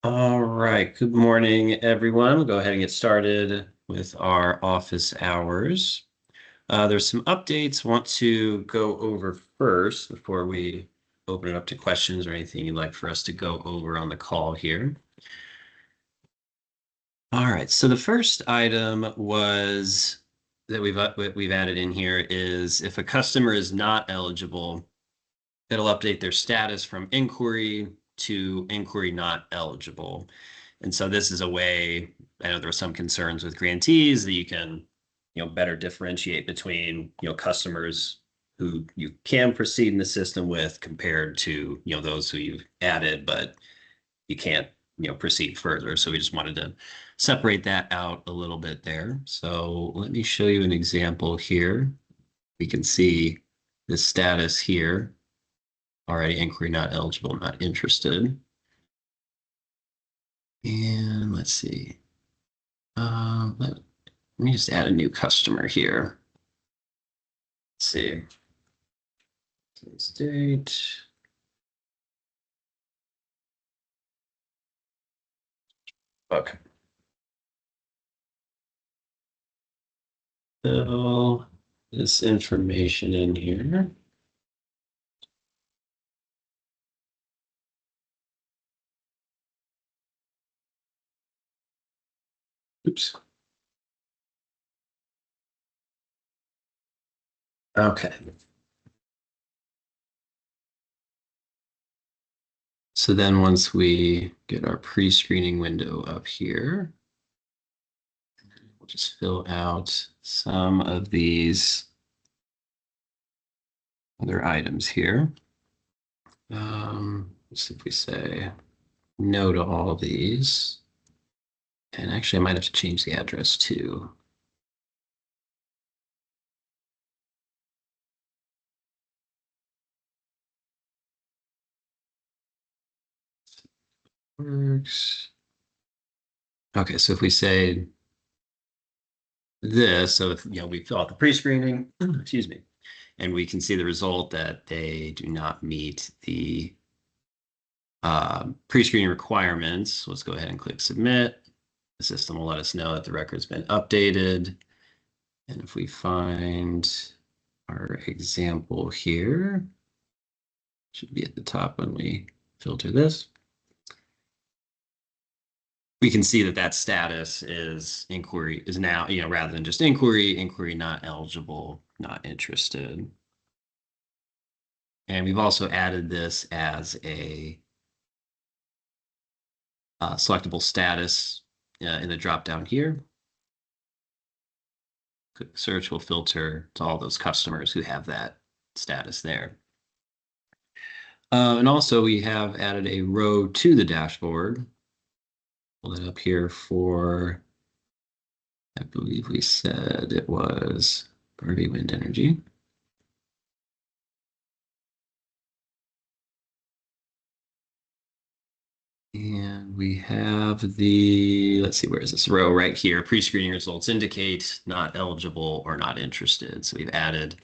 All right, good morning, everyone. We'll go ahead and get started with our office hours. There's some updates I want to go over first before we open it up to questions or anything you'd like for us to go over on the call here. All right, so the first item was that we've added in here is if a customer is not eligible, it'll update their status from inquiry to inquiry not eligible. And so this is a way, I know there were some concerns with grantees that you can, better differentiate between, customers who you can proceed in the system with compared to, those who you've added, but you can't, proceed further. So we just wanted to separate that out a little bit there. So let me show you an example here. We can see the status here. Already inquiry not eligible, not interested. And let's see. Let me just add a new customer here. Let's see. Today's date. Okay. Fill this information in here. Oops. Okay. So then once we get our pre-screening window up here, we'll just fill out some of these other items here. Let's see if we say no to all of these. And actually, I might have to change the address too. Works. Okay, so if we say this, so if we fill out the pre-screening, excuse me, and we can see the result that they do not meet the pre-screening requirements. Let's go ahead and click submit. The system will let us know that the record's been updated. And if we find our example here, should be at the top when we filter this. We can see that that status is inquiry is now, rather than just inquiry not eligible, not interested. And we've also added this as a selectable status in the drop down here. Quick search will filter to all those customers who have that status there. And also we have added a row to the dashboard. Pull it up here for, I believe we said it was Barbie Wind Energy. And we have the, let's see, where is this row right here? Pre-screening results indicate not eligible or not interested. So we've added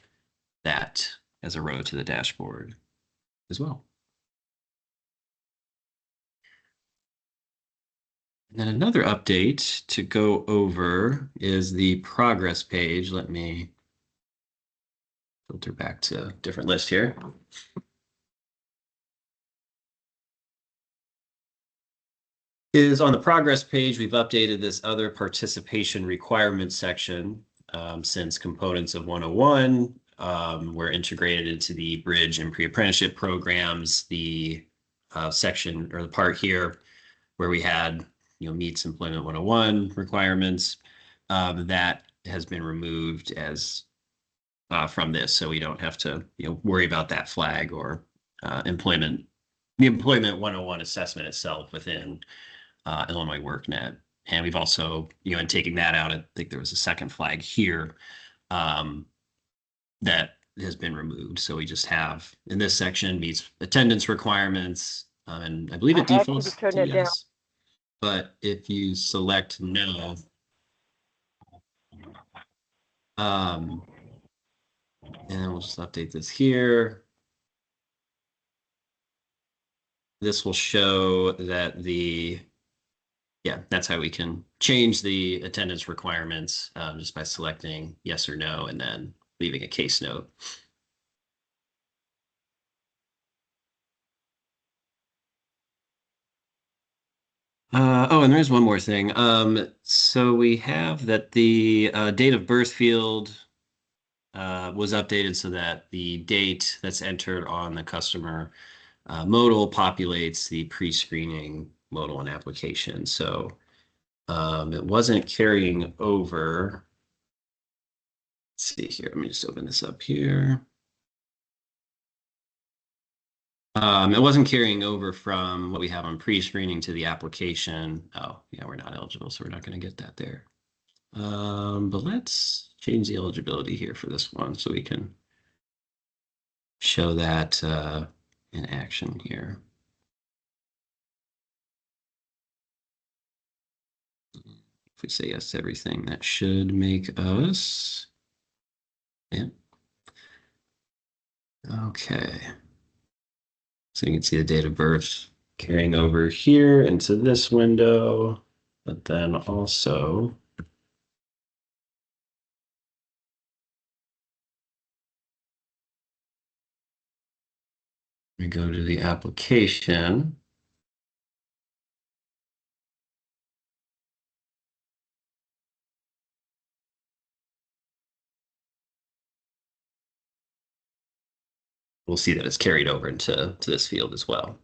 that as a row to the dashboard as well. And then another update to go over is the progress page. Let me filter back to a different list here. Is on the progress page, we've updated this other participation requirements section since components of 101 were integrated into the bridge and pre-apprenticeship programs. The section or the part here where we had meets employment 101 requirements that has been removed as from this, so we don't have to worry about that flag or the employment 101 assessment itself within Illinois workNet. And we've also, in taking that out, I think there was a second flag here that has been removed. So we just have in this section meets attendance requirements, and I believe it defaults to yes. But if you select no, and then we'll just update this here. This will show that the yeah, that's how we can change the attendance requirements just by selecting yes or no and then leaving a case note. Oh, and there's one more thing. So we have that the date of birth field was updated so that the date that's entered on the customer modal populates the pre-screening modal and application. So it wasn't carrying over. Let's see here. Let me just open this up here. It wasn't carrying over from what we have on pre-screening to the application. Oh, yeah, we're not eligible, so we're not going to get that there. But let's change the eligibility here for this one so we can show that in action here. If we say yes to everything, that should make us, yeah. Okay. So you can see the date of birth carrying over here into this window, but then also we go to the application. We'll see that it's carried over into this field as well.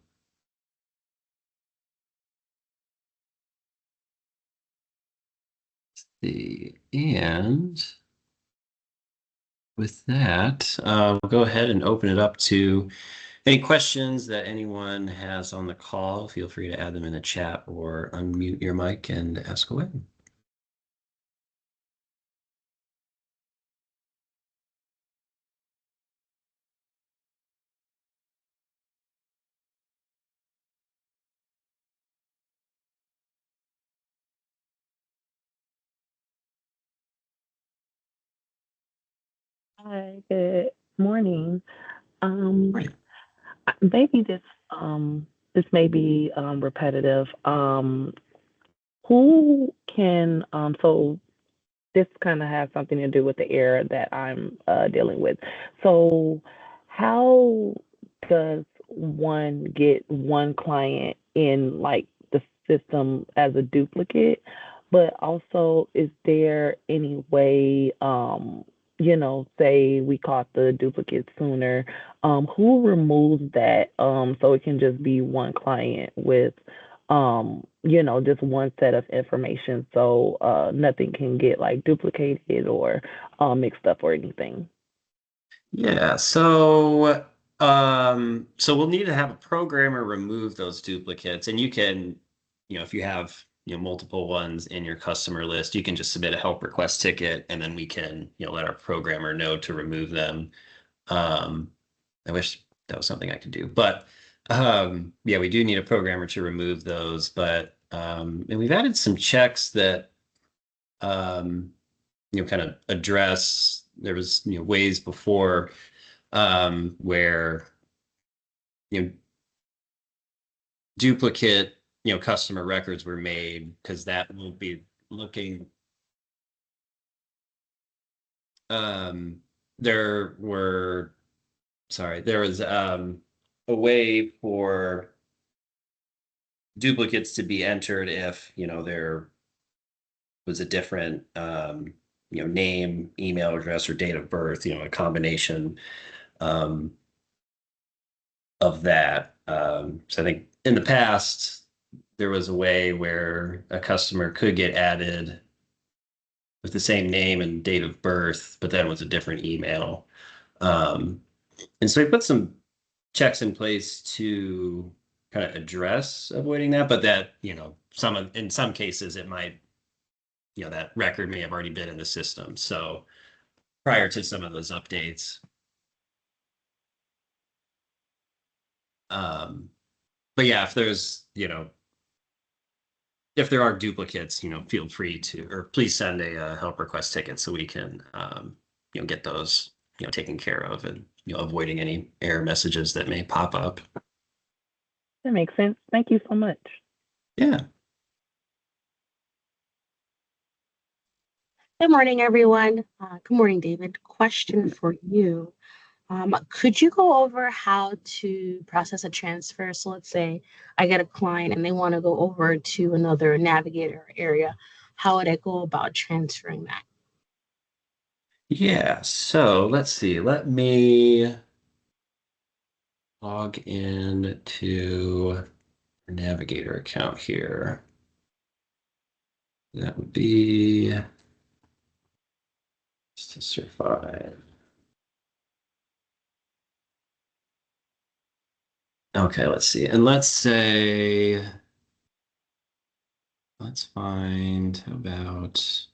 And with that, we'll go ahead and open it up to any questions that anyone has on the call. Feel free to add them in the chat or unmute your mic and ask away. Hi, good morning. Um, Right. maybe this may be repetitive. Who can so this kind of has something to do with the error that I'm dealing with. So, how does one get one client in like the system as a duplicate? But also, is there any way, say we caught the duplicate sooner, who removes that so it can just be one client with just one set of information so nothing can get like duplicated or mixed up or anything. Yeah, so we'll need to have a programmer remove those duplicates, and you can, if you have, multiple ones in your customer list, you can just submit a help request ticket, and then we can, let our programmer know to remove them. Um, I wish that was something I could do, but yeah, we do need a programmer to remove those, but and we've added some checks that um, kind of address there was ways before where you know duplicate customer records were made because that will be looking um there were sorry there was a way for duplicates to be entered if there was a different name, email address, or date of birth, a combination um of that. So I think in the past, there was a way where a customer could get added with the same name and date of birth, but then with a different email. Um, and so we put some checks in place to kind of address avoiding that, but that, in some cases it might, that record may have already been in the system. So prior to some of those updates, um, but yeah, if there are duplicates, feel free to, or please send a help request ticket so we can, get those, taken care of and, avoiding any error messages that may pop up. That makes sense. Thank you so much. Yeah. Good morning, everyone. Good morning, David. Question for you. Could you go over how to process a transfer? So let's say I get a client and they want to go over to another navigator area. How would I go about transferring that? Yeah, so let's see. Let me log in to your Navigator account here. That would be just to survive. Okay, let's see. And let's say, let's find, how about,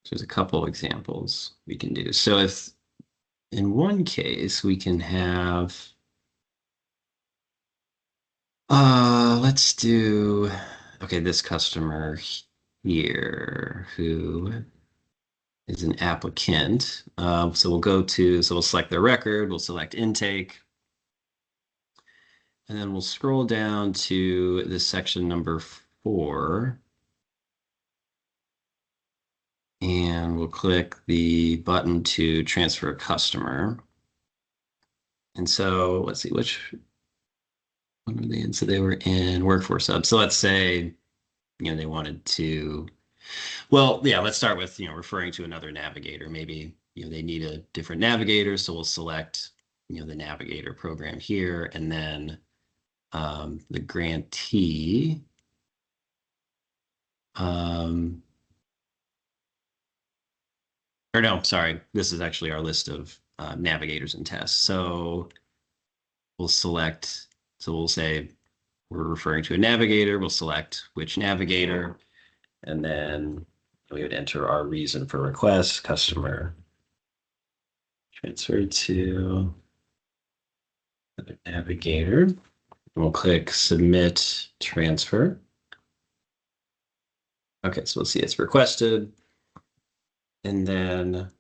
there's a couple examples we can do. So if in one case we can have, let's do, okay, this customer here who is an applicant. So we'll select the record, we'll select intake, and then we'll scroll down to this section number 4. And we'll click the button to transfer a customer. And so let's see, which one were they in? So they were in Workforce Hub. So let's say, they wanted to, well, yeah, let's start with, referring to another navigator. Maybe, they need a different navigator. So we'll select, the navigator program here, and then the grantee. Or no, sorry, this is actually our list of navigators and tests. So we'll select, so we'll say we're referring to a navigator, we'll select which navigator, and then we would enter our reason for request, customer transferred to another navigator. And we'll click submit transfer. Okay, so we'll see it's requested. And then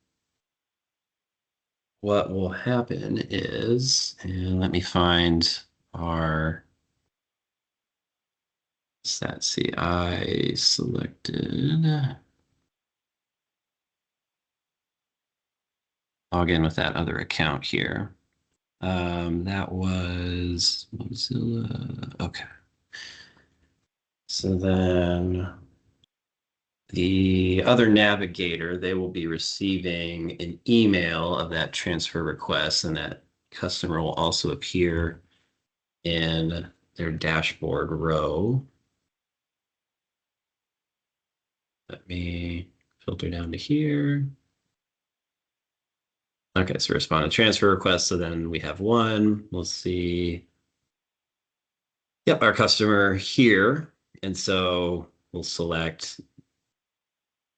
what will happen is, and let me find our stat CI selected. Log in with that other account here. That was Mozilla. Okay. So then the other navigator, they will be receiving an email of that transfer request, and that customer will also appear in their dashboard row. Let me filter down to here. Okay, so respond to transfer request. So then we have one. We'll see. Yep, our customer here. And so we'll select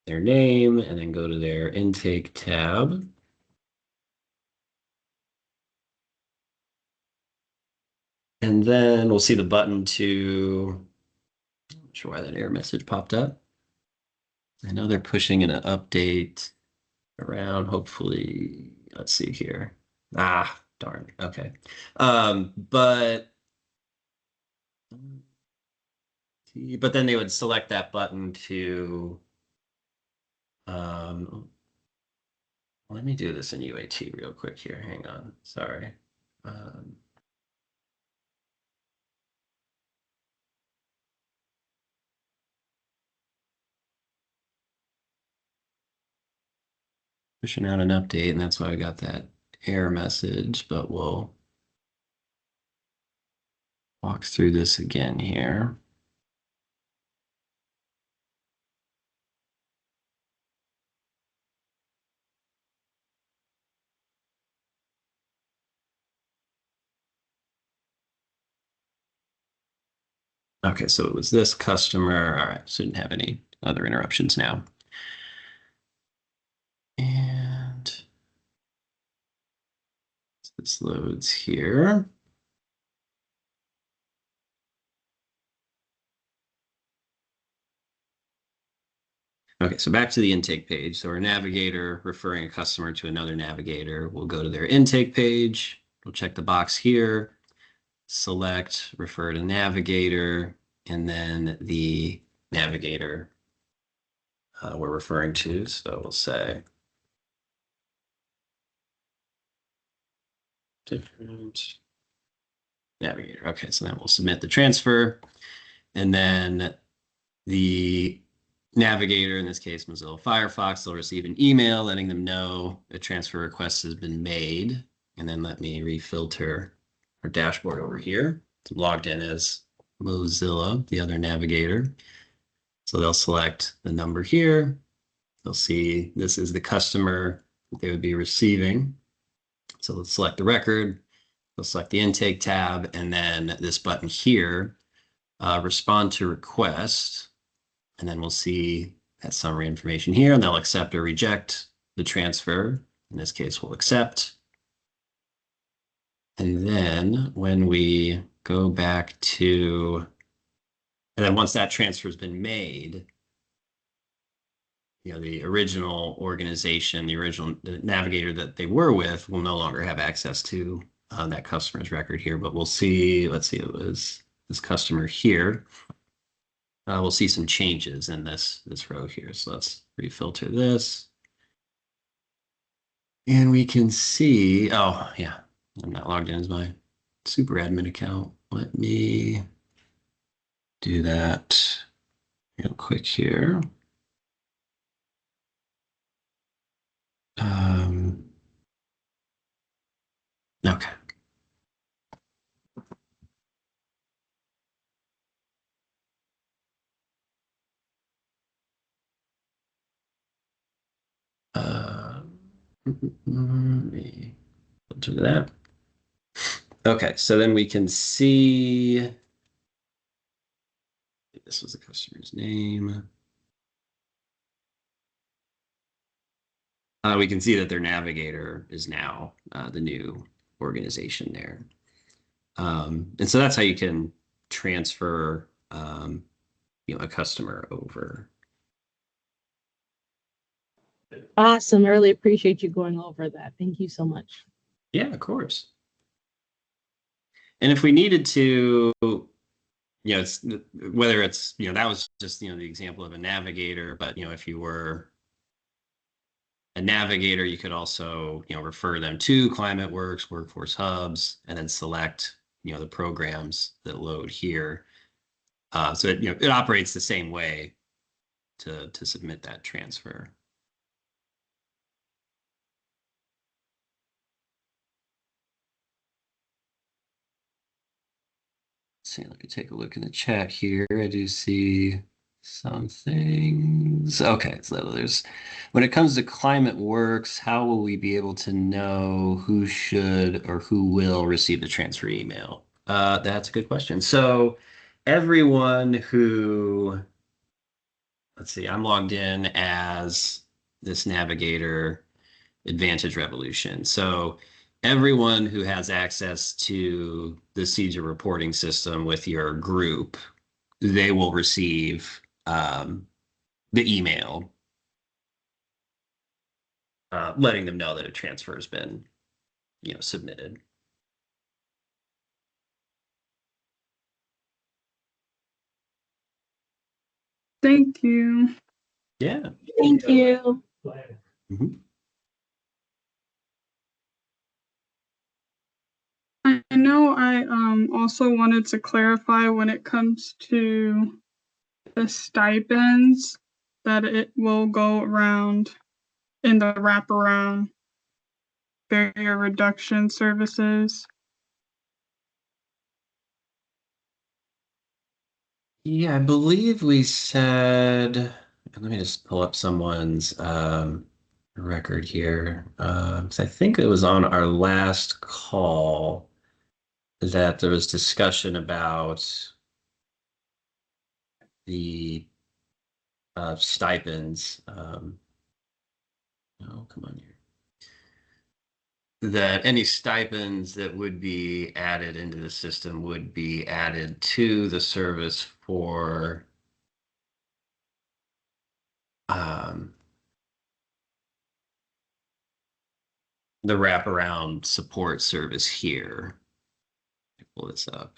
their name and then go to their intake tab. And then we'll see the button to, I'm not sure why that error message popped up. I know they're pushing an update around, hopefully, let's see here. Ah, darn, okay. But then they would select that button to, let me do this in UAT real quick here. Hang on, sorry. Um, Pushing out an update, and that's why I got that error message, but we'll walk through this again here. Okay, so it was this customer. All right, shouldn't have any other interruptions now. And this loads here. Okay, so back to the intake page. So our navigator referring a customer to another navigator, we'll go to their intake page. We'll check the box here, select refer to navigator, and then the navigator we're referring to. So we'll say different navigator. Okay, so then we'll submit the transfer, and then the navigator, in this case Mozilla Firefox, will receive an email letting them know a transfer request has been made. And then let me refilter our dashboard over here. It's logged in as Mozilla, the other navigator. So they'll select the number here. They'll see this is the customer that they would be receiving. So let's select the record. They'll select the intake tab, and then this button here, respond to request. And then we'll see that summary information here, and they'll accept or reject the transfer. In this case, we'll accept. And then when we go back to, and then once that transfer has been made, the original organization, the navigator that they were with will no longer have access to that customer's record here. But we'll see, let's see, it was this customer here. We'll see some changes in this row here. So let's refilter this. And we can see, oh yeah, I'm not logged in as my super admin account. Let me do that real quick here. Okay. Let me filter that. Okay, so then we can see, this was the customer's name. We can see that their navigator is now the new organization there. And so that's how you can transfer a customer over. Awesome. I really appreciate you going over that. Thank you so much. Yeah, of course. And if we needed to, it's whether it's, that was just, the example of a navigator, but, if you were a navigator, you could also, refer them to ClimateWorks, Workforce Hubs, and then select, the programs that load here. So it operates the same way to submit that transfer. See, let me take a look in the chat here. I do see some things. Okay, so there's, when it comes to ClimateWorks, how will we be able to know who should or who will receive the transfer email? That's a good question. So everyone who, let's see, I'm logged in as this navigator, Advantage Revolution. So everyone who has access to the CEJA reporting system with your group, they will receive the email letting them know that a transfer has been, submitted. Thank you. Yeah. Thank you. Mhm. I know I also wanted to clarify when it comes to the stipends that it will go around in the wraparound barrier reduction services. Yeah, I believe we said, let me just pull up someone's record here. So I think it was on our last call that there was discussion about the stipends. Oh, come on here. That any stipends that would be added into the system would be added to the service for the wraparound support service here. Let me pull this up.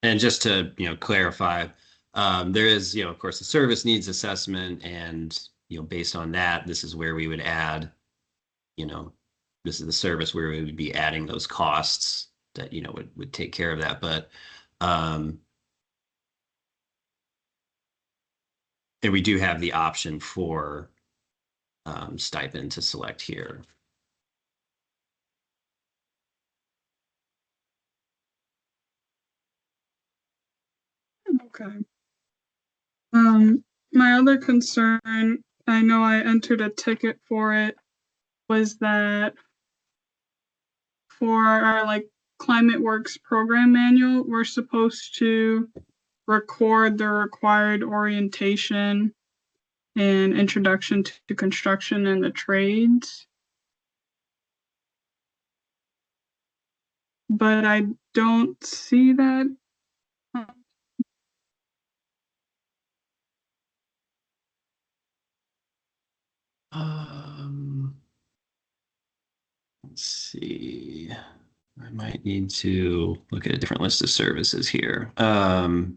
And just to, clarify, there is, of course, the service needs assessment, and, based on that, this is where we would add, this is the service where we would be adding those costs that, would take care of that. But, and we do have the option for stipend to select here. Okay. My other concern, I know I entered a ticket for it, was that for our like Climate Works program manual, we're supposed to record the required orientation and introduction to construction and the trades. But I don't see that. Let's see. I might need to look at a different list of services here. So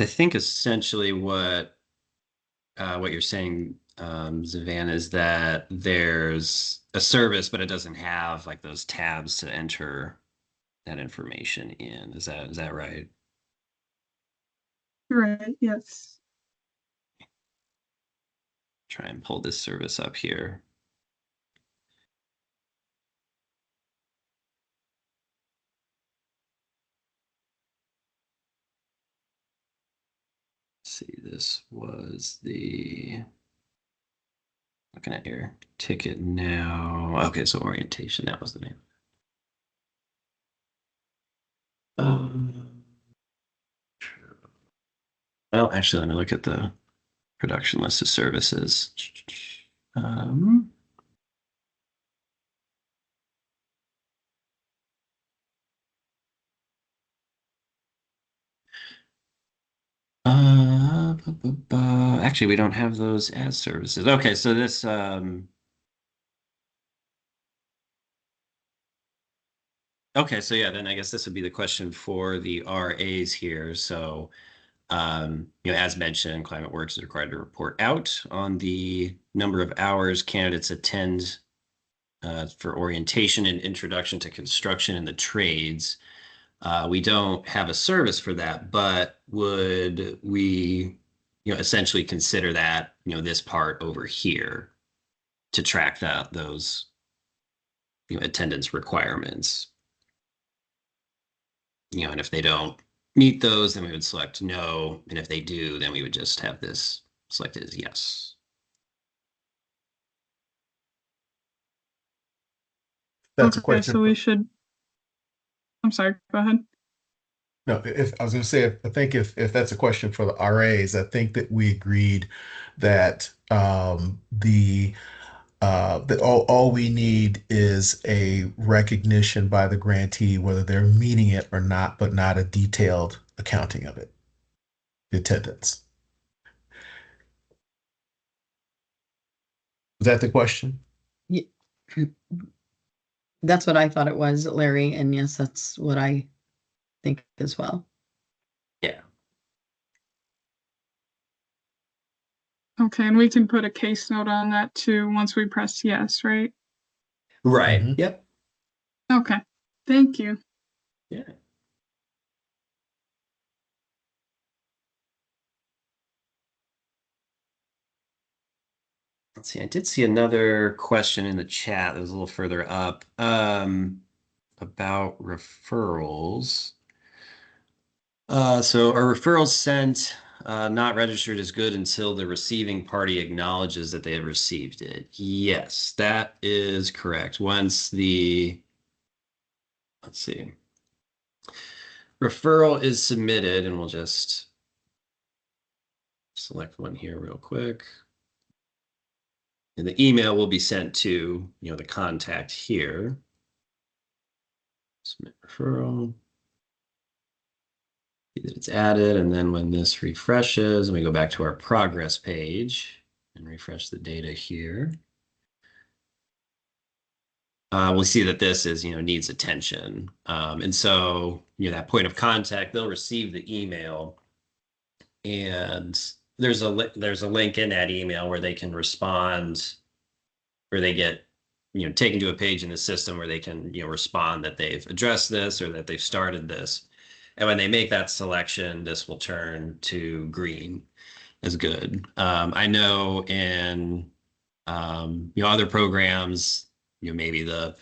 I think essentially what you're saying, Savannah, is that there's a service, but it doesn't have like those tabs to enter that information in. Is that right? Right, yes. Try and pull this service up here. Let's see, this was the, looking at your ticket now. Okay, so orientation, that was the name. Well, actually, let me look at the production list of services. Actually, we don't have those as services. Okay, so this, okay, so yeah, then I guess this would be the question for the RAs here. So, as mentioned, Climate Works is required to report out on the number of hours candidates attend for orientation and introduction to construction and the trades. We don't have a service for that, but would we, essentially consider that, this part over here to track those, attendance requirements? And if they don't meet those, then we would select no. And if they do, then we would just have this selected as yes. That's a Okay, question. so we should. I'm sorry, go ahead. No, if I was going to say, I think if that's a question for the RAs, I think that we agreed that that all we need is a recognition by the grantee whether they're meeting it or not, but not a detailed accounting of it, the attendance. Was that the question? Yeah. That's what I thought it was, Larry, and yes, that's what I think as well. Yeah. Okay, and we can put a case note on that too once we press yes, right? Right. Mhm. Yep. Okay, thank you. Yeah. Let's see, I did see another question in the chat that was a little further up, about referrals. So are referrals sent, not registered as good until the receiving party acknowledges that they have received it? Yes, that is correct. Once the, let's see, referral is submitted, and we'll just select one here real quick. And the email will be sent to, the contact here. Submit referral. See that it's added, and then when this refreshes, and we go back to our progress page and refresh the data here. we'll see that this is, needs attention. And so, that point of contact, they'll receive the email, and there's a link in that email where they can respond, where they get, taken to a page in the system where they can, respond that they've addressed this or that they've started this. And when they make that selection, this will turn to green as good. I know in other programs, maybe the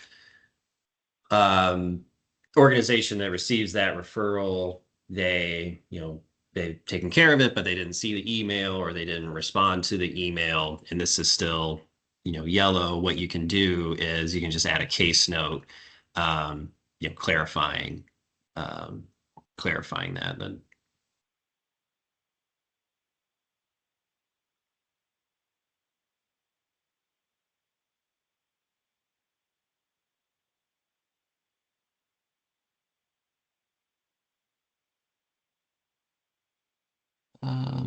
organization that receives that referral, they've taken care of it, but they didn't see the email or they didn't respond to the email, and this is still, yellow. What you can do is you can just add a case note, um, clarifying, um, clarifying that. And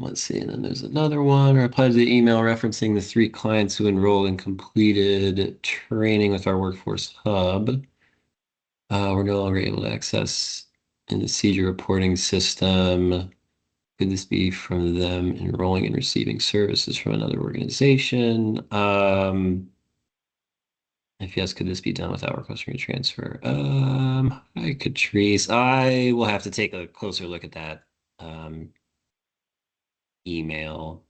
let's see, and then there's another one. Reply to the email referencing the 3 clients who enrolled and completed training with our workforce hub. We're no longer able to access in the CEJA reporting system. Could this be from them enrolling and receiving services from another organization? If yes, could this be done without requesting a transfer? Hi, Catrice. I will have to take a closer look at that email.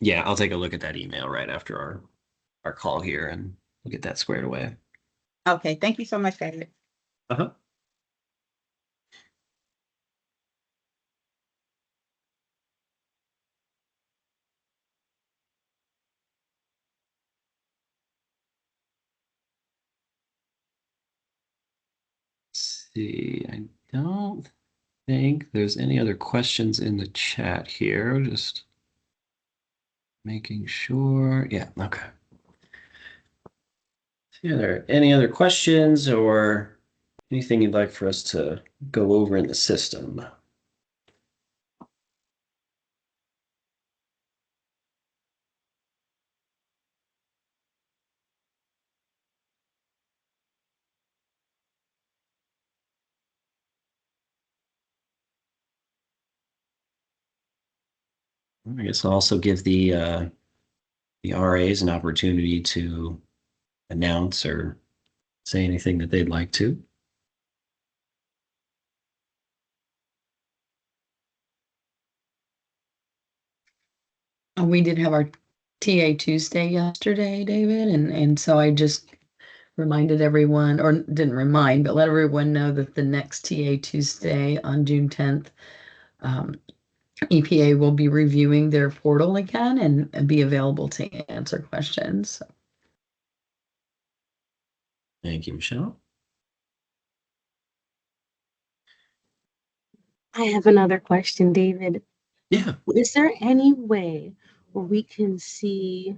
Yeah, I'll take a look at that email right after our call here, and we'll get that squared away. Okay, thank you so much, David. Uh-huh. See, I don't think there's any other questions in the chat here. Just making sure. Yeah, okay. See, are there any other questions or anything you'd like for us to go over in the system? I guess I'll also give the RAs an opportunity to announce or say anything that they'd like to. We did have our TA Tuesday yesterday, David, and so I just reminded everyone, or didn't remind, but let everyone know that the next TA Tuesday on June 10th, EPA will be reviewing their portal again and be available to answer questions. Thank you, Michelle. I have another question, David. Yeah. Is there any way where we can see,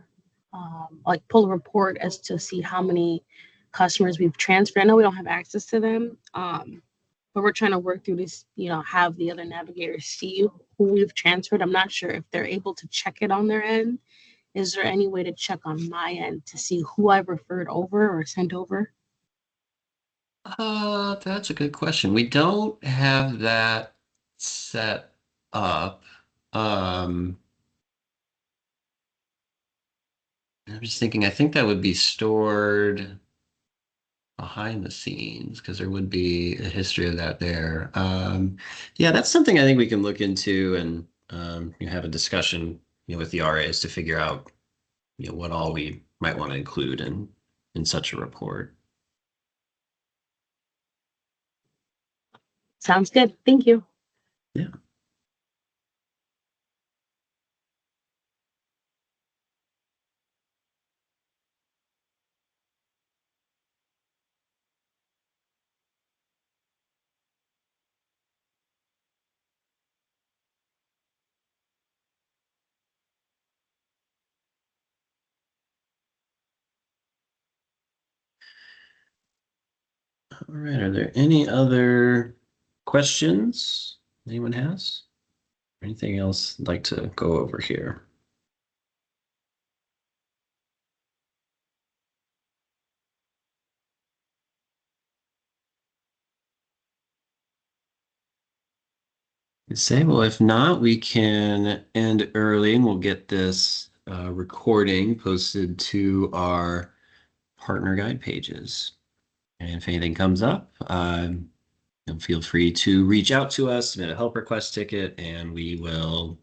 like pull a report as to see how many customers we've transferred? I know we don't have access to them, but we're trying to work through this, have the other navigators see who we've transferred. I'm not sure if they're able to check it on their end. Is there any way to check on my end to see who I've referred over or sent over? That's a good question. We don't have that set up. I'm just thinking, I think that would be stored behind the scenes because there would be a history of that there. Yeah, that's something I think we can look into and have a discussion, with the RAs to figure out, what all we might want to include in such a report. Sounds good. Thank you. Yeah. All right. Are there any other questions anyone has? Anything else I'd like to go over here? Say, well, if not, we can end early and we'll get this recording posted to our partner guide pages. And if anything comes up, feel free to reach out to us, submit a help request ticket, and we will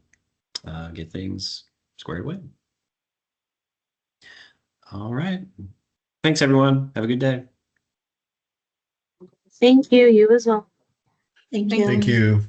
get things squared away. All right. Thanks, everyone. Have a good day. Thank you. You as well. Thank Thank you. Thank you.